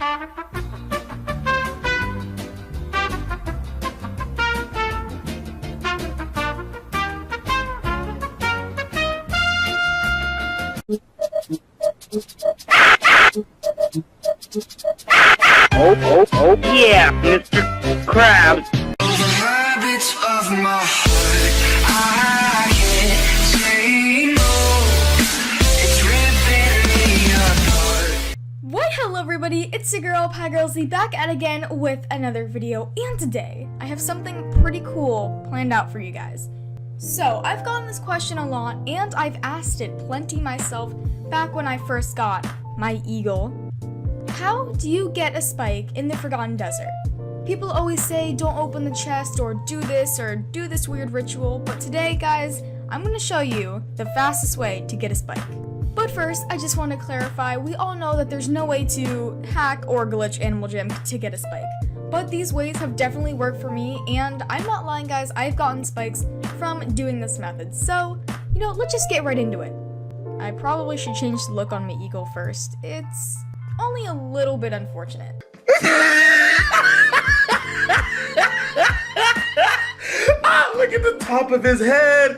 Oh, yeah, Mr. Krabs. Habits of my heart, I can't say no. It's ripping me apart. Why, hello everybody, it's your girl, PieGirlzy, back at again with another video, and today, I have something pretty cool planned out for you guys. So, I've gotten this question a lot, and I've asked it plenty myself back when I first got my eagle. How do you get a spike in the Forgotten Desert? People always say don't open the chest or do this weird ritual, but today, guys, I'm going to show you the fastest way to get a spike. But first, I just want to clarify, we all know that there's no way to hack or glitch Animal Jam to get a spike. But these ways have definitely worked for me, and I'm not lying, guys, I've gotten spikes from doing this method. So, let's just get right into it. I probably should change the look on my eagle first. It's only a little bit unfortunate. Look at the top of his head!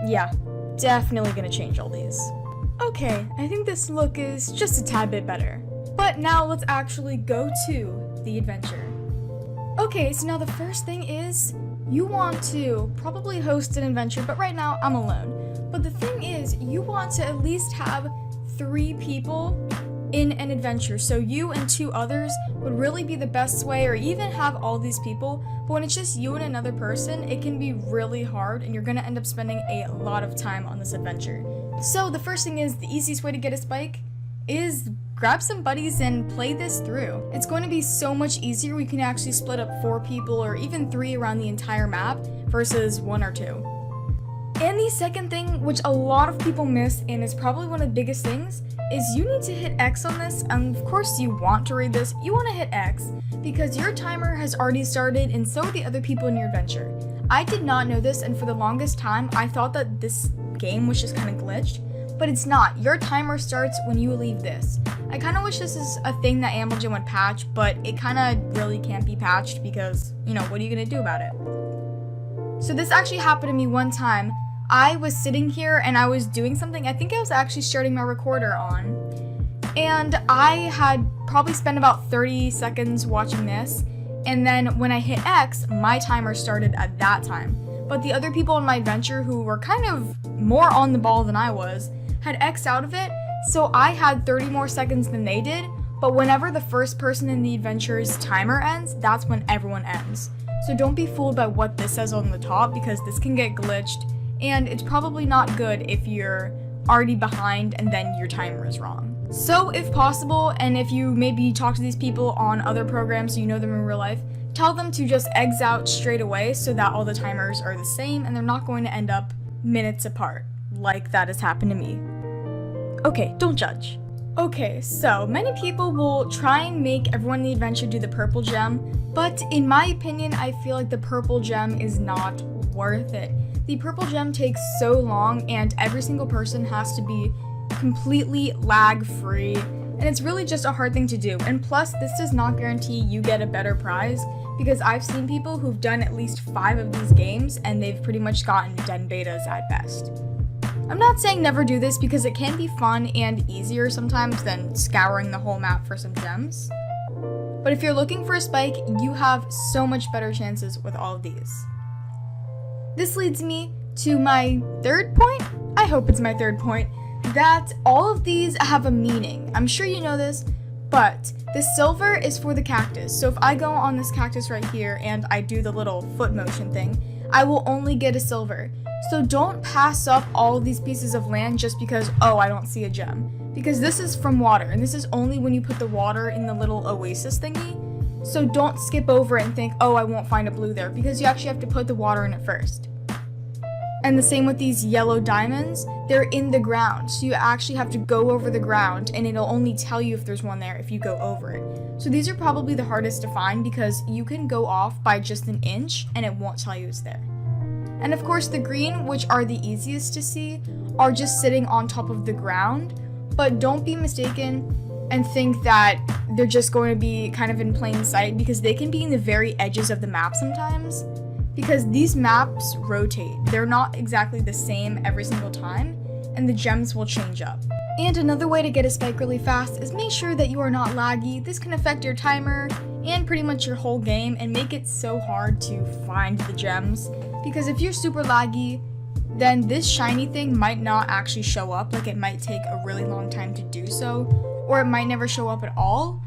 Yeah, definitely gonna change all these. Okay, I think this look is just a tad bit better. But now let's actually go to the adventure. Okay, so now the first thing is, you want to probably host an adventure, but right now I'm alone. But the thing is, you want to at least have 3 people in an adventure, so you and 2 others would really be the best way, or even have all these people, but when it's just you and another person, it can be really hard and you're gonna end up spending a lot of time on this adventure. So the first thing is, the easiest way to get a spike is grab some buddies and play this through. It's going to be so much easier. We can actually split up 4 people or even 3 around the entire map versus 1 or 2. And the second thing, which a lot of people miss and is probably one of the biggest things, is you need to hit X on this, and of course you want to read this, you want to hit X, because your timer has already started and so do the other people in your adventure. I did not know this, and for the longest time I thought that this game was just kind of glitched, but it's not. Your timer starts when you leave this. I kind of wish this is a thing that Animal Jam would patch, but it kind of really can't be patched because, what are you going to do about it? So this actually happened to me one time. I was sitting here and I was doing something. I think I was actually starting my recorder on, and I had probably spent about 30 seconds watching this, and then when I hit X, my timer started at that time. But the other people in my adventure who were kind of more on the ball than I was had X'd out of it, so I had 30 more seconds than they did, but whenever the first person in the adventure's timer ends, that's when everyone ends. So don't be fooled by what this says on the top, because this can get glitched, and it's probably not good if you're already behind and then your timer is wrong. So if possible, and if you maybe talk to these people on other programs so you know them in real life, tell them to just exit out straight away so that all the timers are the same and they're not going to end up minutes apart, like that has happened to me. Okay, don't judge. Okay, so many people will try and make everyone in the adventure do the purple gem, but in my opinion, I feel like the purple gem is not worth it. The purple gem takes so long, and every single person has to be completely lag-free, and it's really just a hard thing to do. And plus, this does not guarantee you get a better prize, because I've seen people who've done at least 5 of these games, and they've pretty much gotten den betas at best. I'm not saying never do this, because it can be fun and easier sometimes than scouring the whole map for some gems. But if you're looking for a spike, you have so much better chances with all of these. This leads me to my third point, I hope it's my third point, that all of these have a meaning. I'm sure you know this, but the silver is for the cactus. So if I go on this cactus right here and I do the little foot motion thing, I will only get a silver. So don't pass up all of these pieces of land just because, oh, I don't see a gem. Because this is from water, and this is only when you put the water in the little oasis thingy. So don't skip over it and think, oh, I won't find a blue there, because you actually have to put the water in it first. And the same with these yellow diamonds, they're in the ground, so you actually have to go over the ground, and it'll only tell you if there's one there if you go over it. So these are probably the hardest to find because you can go off by just an inch and it won't tell you it's there. And of course the green, which are the easiest to see, are just sitting on top of the ground, but don't be mistaken, and think that they're just going to be kind of in plain sight, because they can be in the very edges of the map sometimes, because these maps rotate. They're not exactly the same every single time, and the gems will change up. And another way to get a spike really fast is make sure that you are not laggy. This can affect your timer and pretty much your whole game and make it so hard to find the gems, because if you're super laggy, then this shiny thing might not actually show up. Like, it might take a really long time to do so, or it might never show up at all.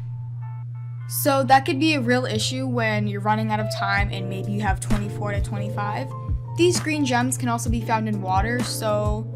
So that could be a real issue when you're running out of time and maybe you have 24 to 25. These green gems can also be found in water, so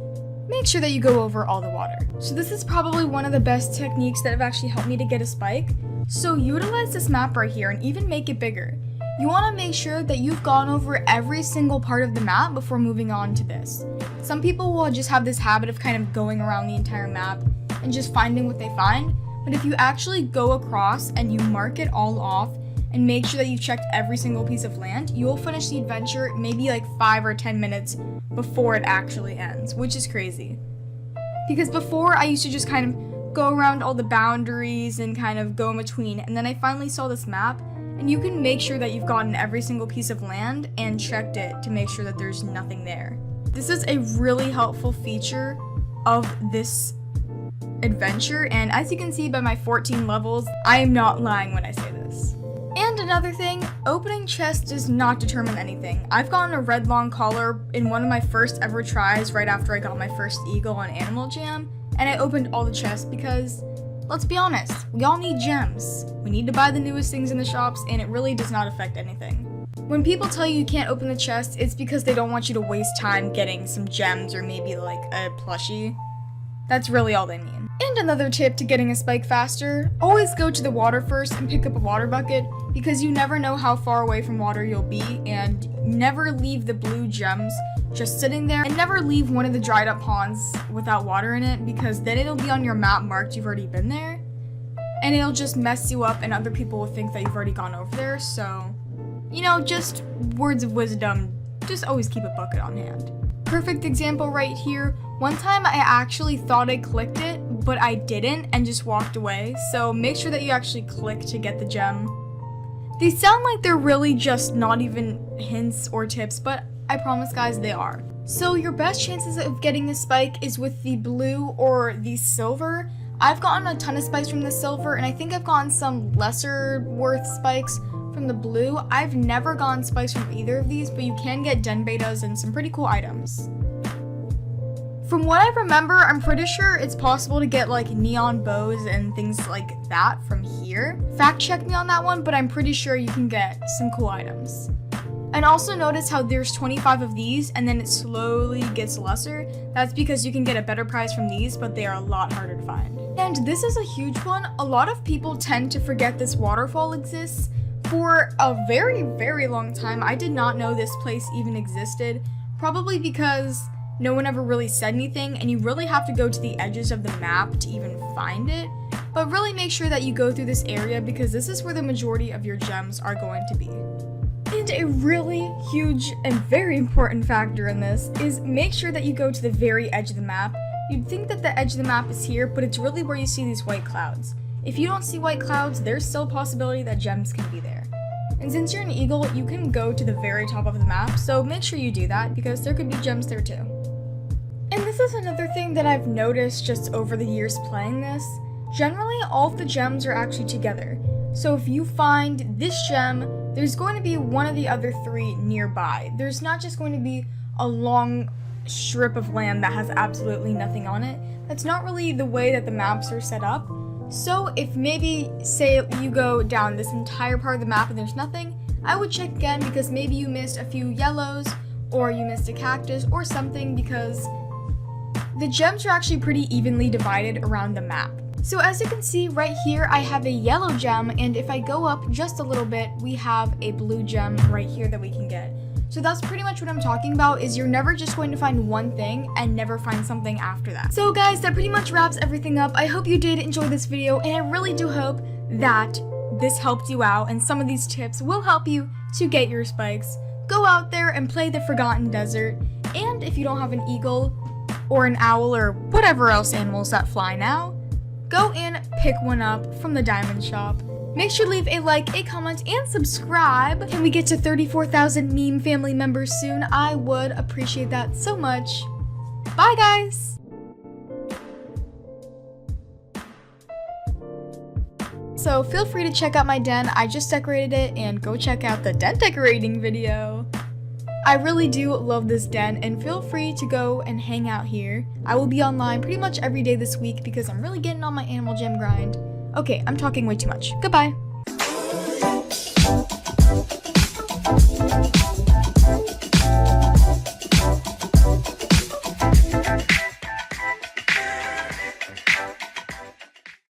make sure that you go over all the water. So this is probably one of the best techniques that have actually helped me to get a spike. So utilize this map right here and even make it bigger. You want to make sure that you've gone over every single part of the map before moving on to this. Some people will just have this habit of kind of going around the entire map and just finding what they find. But if you actually go across and you mark it all off and make sure that you've checked every single piece of land, you will finish the adventure maybe like 5 or 10 minutes before it actually ends, which is crazy. Because before, I used to just kind of go around all the boundaries and kind of go in between, and then I finally saw this map, and you can make sure that you've gotten every single piece of land and checked it to make sure that there's nothing there. This is a really helpful feature of this adventure, and as you can see by my 14 levels, I am not lying when I say this. And another thing, opening chests does not determine anything. I've gotten a red long collar in one of my first ever tries right after I got my first eagle on Animal Jam, and I opened all the chests because, let's be honest, we all need gems. We need to buy the newest things in the shops, and it really does not affect anything. When people tell you you can't open the chest, it's because they don't want you to waste time getting some gems or maybe like a plushie. That's really all they mean. And another tip to getting a spike faster, always go to the water first and pick up a water bucket, because you never know how far away from water you'll be, and never leave the blue gems just sitting there, and never leave one of the dried up ponds without water in it, because then it'll be on your map marked you've already been there, and it'll just mess you up and other people will think that you've already gone over there. So, you know, just words of wisdom, just always keep a bucket on hand. Perfect example right here. One time I actually thought I clicked it, but I didn't and just walked away. So make sure that you actually click to get the gem. These sound like they're really just not even hints or tips, but I promise guys, they are. So your best chances of getting a spike is with the blue or the silver. I've gotten a ton of spikes from the silver, and I think I've gotten some lesser worth spikes from the blue. I've never gotten spikes from either of these, but you can get den betas and some pretty cool items. From what I remember, I'm pretty sure it's possible to get like neon bows and things like that from here. Fact check me on that one, but I'm pretty sure you can get some cool items. And also notice how there's 25 of these and then it slowly gets lesser. That's because you can get a better price from these, but they are a lot harder to find. And this is a huge one. A lot of people tend to forget this waterfall exists. For a very, very long time, I did not know this place even existed, probably because no one ever really said anything, and you really have to go to the edges of the map to even find it. But really make sure that you go through this area, because this is where the majority of your gems are going to be. And a really huge and very important factor in this is make sure that you go to the very edge of the map. You'd think that the edge of the map is here, but it's really where you see these white clouds. If you don't see white clouds, there's still a possibility that gems can be there. And since you're an eagle, you can go to the very top of the map, so make sure you do that, because there could be gems there too. And this is another thing that I've noticed just over the years playing this. Generally, all of the gems are actually together. So if you find this gem, there's going to be one of the other three nearby. There's not just going to be a long strip of land that has absolutely nothing on it. That's not really the way that the maps are set up. So if maybe, say you go down this entire part of the map and there's nothing, I would check again, because maybe you missed a few yellows, or you missed a cactus or something, because the gems are actually pretty evenly divided around the map. So as you can see right here, I have a yellow gem, and if I go up just a little bit, we have a blue gem right here that we can get. So that's pretty much what I'm talking about, is you're never just going to find one thing and never find something after that. So guys, that pretty much wraps everything up. I hope you did enjoy this video, and I really do hope that this helped you out, and some of these tips will help you to get your spikes. Go out there and play the Forgotten Desert, and if you don't have an eagle or an owl or whatever else animals that fly now, go and pick one up from the diamond shop. Make sure to leave a like, a comment, and subscribe. Can we get to 34,000 meme family members soon? I would appreciate that so much. Bye, guys! So feel free to check out my den. I just decorated it, and go check out the den decorating video. I really do love this den, and feel free to go and hang out here. I will be online pretty much every day this week because I'm really getting on my Animal Jam grind. Okay, I'm talking way too much. Goodbye.